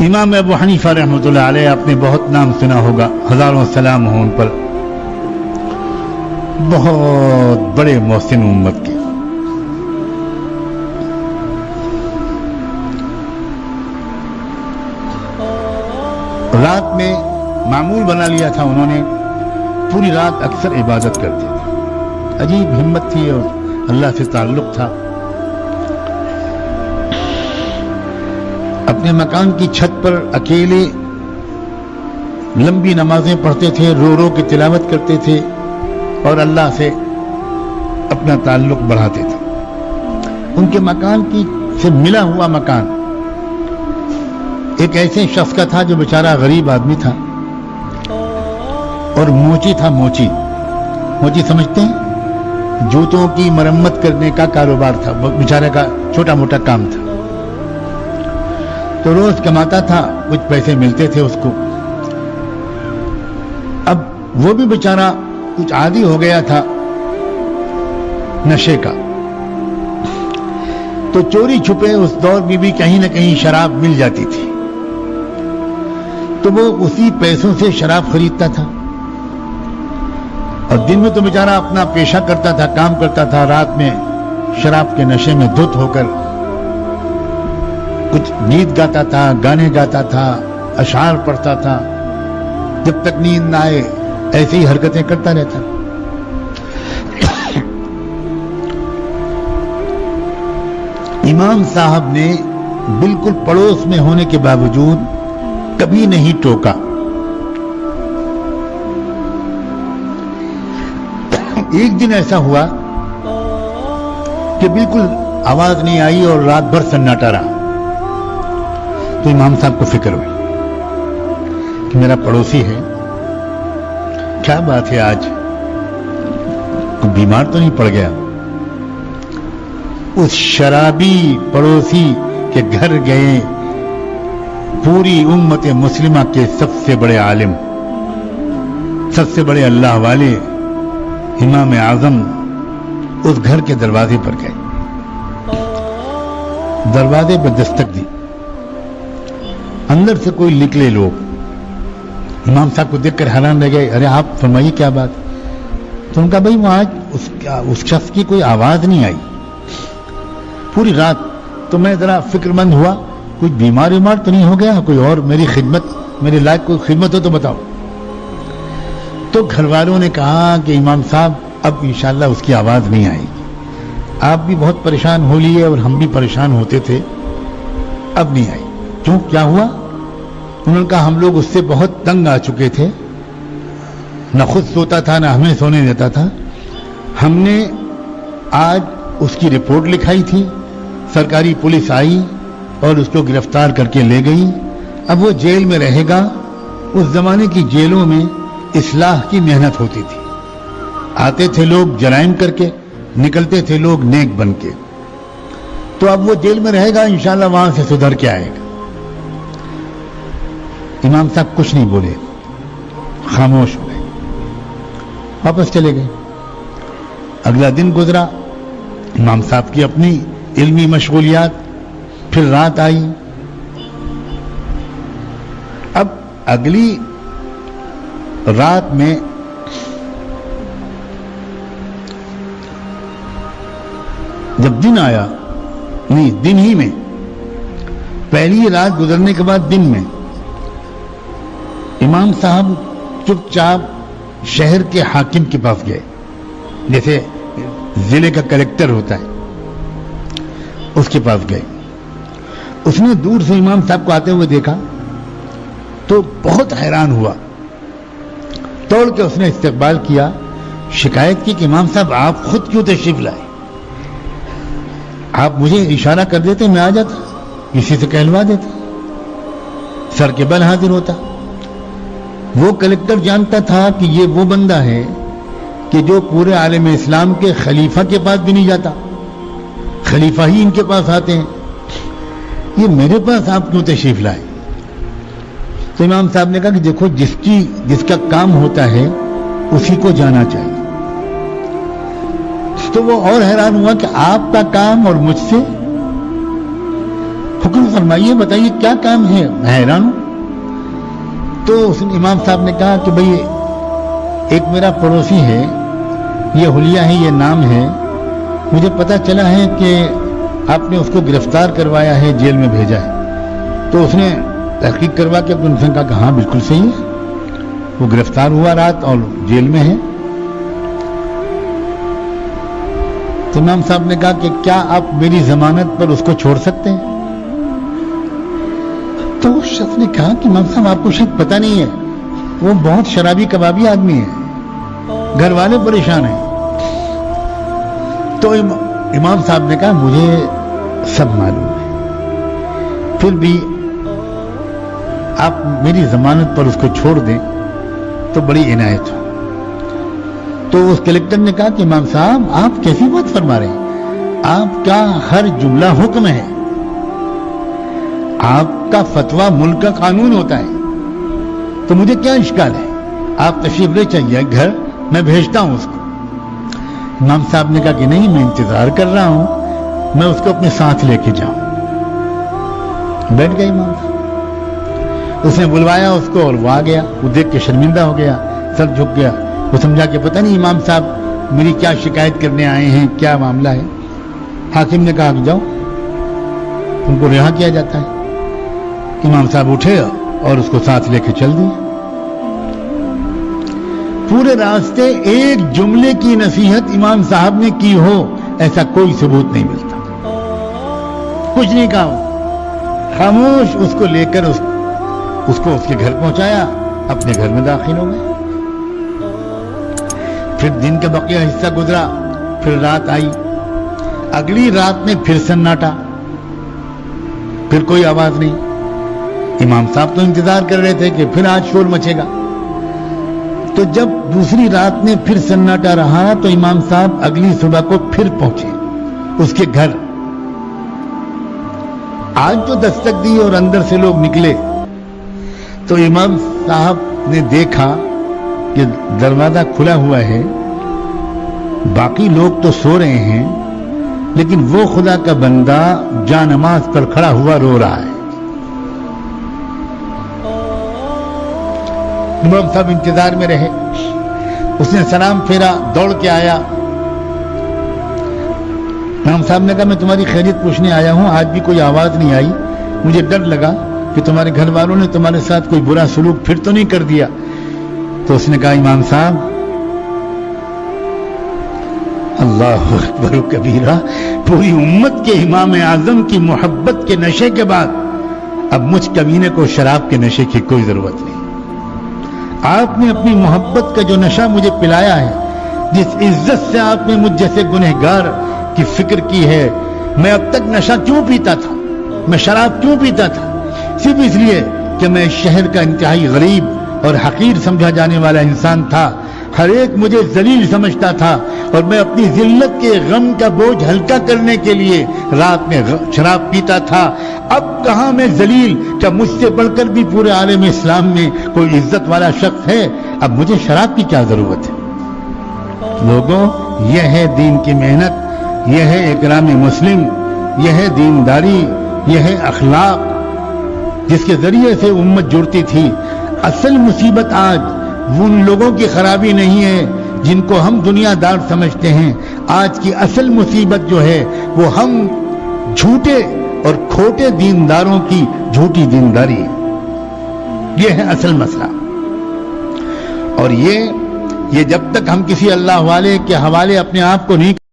امام ابو حنیفہ رحمۃ اللہ علیہ آپ نے بہت نام سنا ہوگا، ہزاروں سلام ہوں ان پر، بہت بڑے محسن امت کے۔ رات میں معمول بنا لیا تھا انہوں نے، پوری رات اکثر عبادت کرتے تھے، عجیب ہمت تھی اور اللہ سے تعلق تھا۔ اپنے مکان کی چھت پر اکیلے لمبی نمازیں پڑھتے تھے، رو رو کے تلاوت کرتے تھے اور اللہ سے اپنا تعلق بڑھاتے تھے۔ ان کے مکان کی سے ملا ہوا مکان ایک ایسے شخص کا تھا جو بیچارہ غریب آدمی تھا اور موچی تھا۔ موچی سمجھتے ہیں؟ جوتوں کی مرمت کرنے کا کاروبار تھا، بیچارے کا چھوٹا موٹا کام تھا۔ تو روز کماتا تھا، کچھ پیسے ملتے تھے اس کو۔ اب وہ بھی بیچارہ کچھ عادی ہو گیا تھا نشے کا، تو چوری چھپے اس دور میں بھی کہیں نہ کہیں شراب مل جاتی تھی، تو وہ اسی پیسوں سے شراب خریدتا تھا اور دن میں تو بیچارہ اپنا پیشہ کرتا تھا، کام کرتا تھا، رات میں شراب کے نشے میں دھت ہو کر کچھ گیت گاتا تھا، گانے گاتا تھا، اشعار پڑھتا تھا، جب تک نیند نہ آئے ایسی ہی حرکتیں کرتا رہتا۔ امام صاحب نے بالکل پڑوس میں ہونے کے باوجود کبھی نہیں ٹوکا۔ ایک دن ایسا ہوا کہ بالکل آواز نہیں آئی اور رات بھر سناٹا رہا، تو امام صاحب کو فکر ہوئی کہ میرا پڑوسی ہے، کیا بات ہے آج کوئی بیمار تو نہیں پڑ گیا؟ اس شرابی پڑوسی کے گھر گئے پوری امت مسلمہ کے سب سے بڑے عالم، سب سے بڑے اللہ والے امام اعظم اس گھر کے دروازے پر گئے، دروازے پر دستک دی، اندر سے کوئی نکلے لوگ۔ امام صاحب کو دیکھ کر حیران رہ گئے، ارے آپ فرمائیے کیا بات؟ تو ان کا بھائی وہ آج اس شخص کی کوئی آواز نہیں آئی پوری رات، تو میں ذرا فکر مند ہوا کچھ بیمار تو نہیں ہو گیا، کوئی اور میری خدمت، میرے لائق کوئی خدمت ہو تو بتاؤ۔ تو گھر والوں نے کہا کہ امام صاحب اب انشاءاللہ اس کی آواز نہیں آئے گی، آپ بھی بہت پریشان ہو لیے اور ہم بھی پریشان ہوتے تھے، اب نہیں آئی۔ کیوں، کیا ہوا؟ انہوں نے کہا ہم لوگ اس سے بہت تنگ آ چکے تھے، نہ خود سوتا تھا نہ ہمیں سونے دیتا تھا، ہم نے آج اس کی رپورٹ لکھائی تھی، سرکاری پولیس آئی اور اس کو گرفتار کر کے لے گئی، اب وہ جیل میں رہے گا۔ اس زمانے کی جیلوں میں اصلاح کی محنت ہوتی تھی، آتے تھے لوگ جرائم کر کے، نکلتے تھے لوگ نیک بن کے، تو اب وہ جیل میں رہے گا، انشاءاللہ وہاں سے سدھر کے آئے گا۔ امام صاحب کچھ نہیں بولے، خاموش ہو گئے، واپس چلے گئے۔ اگلا دن گزرا، امام صاحب کی اپنی علمی مشغولیات، پھر رات آئی۔ اب اگلی رات میں جب دن آیا، نہیں دن ہی میں، پہلی رات گزرنے کے بعد دن میں امام صاحب چپ چاپ شہر کے حاکم کے پاس گئے، جیسے ضلع کا کلیکٹر ہوتا ہے اس کے پاس گئے۔ اس نے دور سے امام صاحب کو آتے ہوئے دیکھا تو بہت حیران ہوا، توڑ کے اس نے استقبال کیا، شکایت کی کہ امام صاحب آپ خود کیوں تشریف لائے؟ آپ مجھے اشارہ کر دیتے میں آ جاتا، کسی سے کہلوا دیتے، سر کے بل حاضر ہوتا۔ وہ کلیکٹر جانتا تھا کہ یہ وہ بندہ ہے کہ جو پورے عالم اسلام کے خلیفہ کے پاس بھی نہیں جاتا، خلیفہ ہی ان کے پاس آتے ہیں، یہ میرے پاس آپ کیوں تشریف لائے؟ تو امام صاحب نے کہا کہ دیکھو جس کا کام ہوتا ہے اسی کو جانا چاہیے۔ تو وہ اور حیران ہوا کہ آپ کا کام اور مجھ سے حکم فرمائیے، بتائیے کیا کام ہے، میں حیران ہوں۔ تو اس امام صاحب نے کہا کہ بھئی ایک میرا پڑوسی ہے، یہ حلیہ ہے، یہ نام ہے، مجھے پتہ چلا ہے کہ آپ نے اس کو گرفتار کروایا ہے، جیل میں بھیجا ہے۔ تو اس نے تحقیق کروا کے اپنے انسان کہا کہ ہاں بالکل صحیح ہے، وہ گرفتار ہوا رات اور جیل میں ہے۔ تو امام صاحب نے کہا کہ کیا آپ میری ضمانت پر اس کو چھوڑ سکتے ہیں؟ تو اس شخص نے کہا کہ امام صاحب آپ کو شاید پتہ نہیں ہے، وہ بہت شرابی کبابی آدمی ہے، گھر والے پریشان ہیں۔ تو امام صاحب نے کہا مجھے سب معلوم ہے، پھر بھی آپ میری ضمانت پر اس کو چھوڑ دیں تو بڑی عنایت ہو۔ تو اس کلکٹر نے کہا کہ امام صاحب آپ کیسی بات فرما رہے ہیں، آپ کا ہر جملہ حکم ہے، آپ کا فتویٰ ملک کا قانون ہوتا ہے، تو مجھے کیا اشکال ہے، آپ تشریف لے چاہیے گھر، میں بھیجتا ہوں اس کو۔ امام صاحب نے کہا کہ نہیں، میں انتظار کر رہا ہوں، میں اس کو اپنے ساتھ لے کے جاؤں۔ بیٹھ گئے امام صاحب، اس نے بلوایا اس کو اور وہ آ گیا۔ وہ دیکھ کے شرمندہ ہو گیا، سر جھک گیا، وہ سمجھا کہ پتہ نہیں امام صاحب میری کیا شکایت کرنے آئے ہیں، کیا معاملہ ہے۔ حاکم نے کہا کہ جاؤ، ان کو رہا کیا جاتا ہے۔ امام صاحب اٹھے اور اس کو ساتھ لے کے چل دیے۔ پورے راستے ایک جملے کی نصیحت امام صاحب نے کی ہو ایسا کوئی ثبوت نہیں ملتا، کچھ نہیں کہا، خاموش اس کو لے کر اس کو اس کے گھر پہنچایا، اپنے گھر میں داخل ہو گئے۔ پھر دن کا بقیہ حصہ گزرا، پھر رات آئی، اگلی رات میں پھر سناٹا، پھر کوئی آواز نہیں۔ امام صاحب تو انتظار کر رہے تھے کہ پھر آج شور مچے گا۔ تو جب دوسری رات میں پھر سناٹا رہا تو امام صاحب اگلی صبح کو پھر پہنچے اس کے گھر۔ آج تو دستک دی اور اندر سے لوگ نکلے تو امام صاحب نے دیکھا کہ دروازہ کھلا ہوا ہے، باقی لوگ تو سو رہے ہیں، لیکن وہ خدا کا بندہ جا نماز پر کھڑا ہوا رو رہا ہے۔ امام صاحب انتظار میں رہے، اس نے سلام پھیرا، دوڑ کے آیا۔ امام صاحب نے کہا میں تمہاری خیریت پوچھنے آیا ہوں، آج بھی کوئی آواز نہیں آئی، مجھے ڈر لگا کہ تمہارے گھر والوں نے تمہارے ساتھ کوئی برا سلوک پھر تو نہیں کر دیا۔ تو اس نے کہا امام صاحب اللہ اکبر کبیرہ، پوری امت کے امام اعظم کی محبت کے نشے کے بعد اب مجھ کمینے کو شراب کے نشے کی کوئی ضرورت نہیں۔ آپ نے اپنی محبت کا جو نشہ مجھے پلایا ہے، جس عزت سے آپ نے مجھ جیسے گنہگار کی فکر کی ہے، میں اب تک نشہ کیوں پیتا تھا، میں شراب کیوں پیتا تھا؟ صرف اس لیے کہ میں شہر کا انتہائی غریب اور حقیر سمجھا جانے والا انسان تھا، ہر ایک مجھے ذلیل سمجھتا تھا، اور میں اپنی ذلت کے غم کا بوجھ ہلکا کرنے کے لیے رات میں شراب پیتا تھا۔ اب کہاں میں ذلیل، کیا مجھ سے بڑھ کر بھی پورے عالم اسلام میں کوئی عزت والا شخص ہے؟ اب مجھے شراب کی کیا ضرورت ہے؟ لوگوں، یہ ہے دین کی محنت، یہ ہے اکرام مسلم، یہ ہے دینداری، یہ ہے اخلاق جس کے ذریعے سے امت جڑتی تھی۔ اصل مصیبت آج ان لوگوں کی خرابی نہیں ہے جن کو ہم دنیا دار سمجھتے ہیں، آج کی اصل مصیبت جو ہے وہ ہم جھوٹے اور کھوٹے دینداروں کی جھوٹی دینداری ہے۔ یہ ہے اصل مسئلہ، اور یہ جب تک ہم کسی اللہ والے کے حوالے اپنے آپ کو نہیں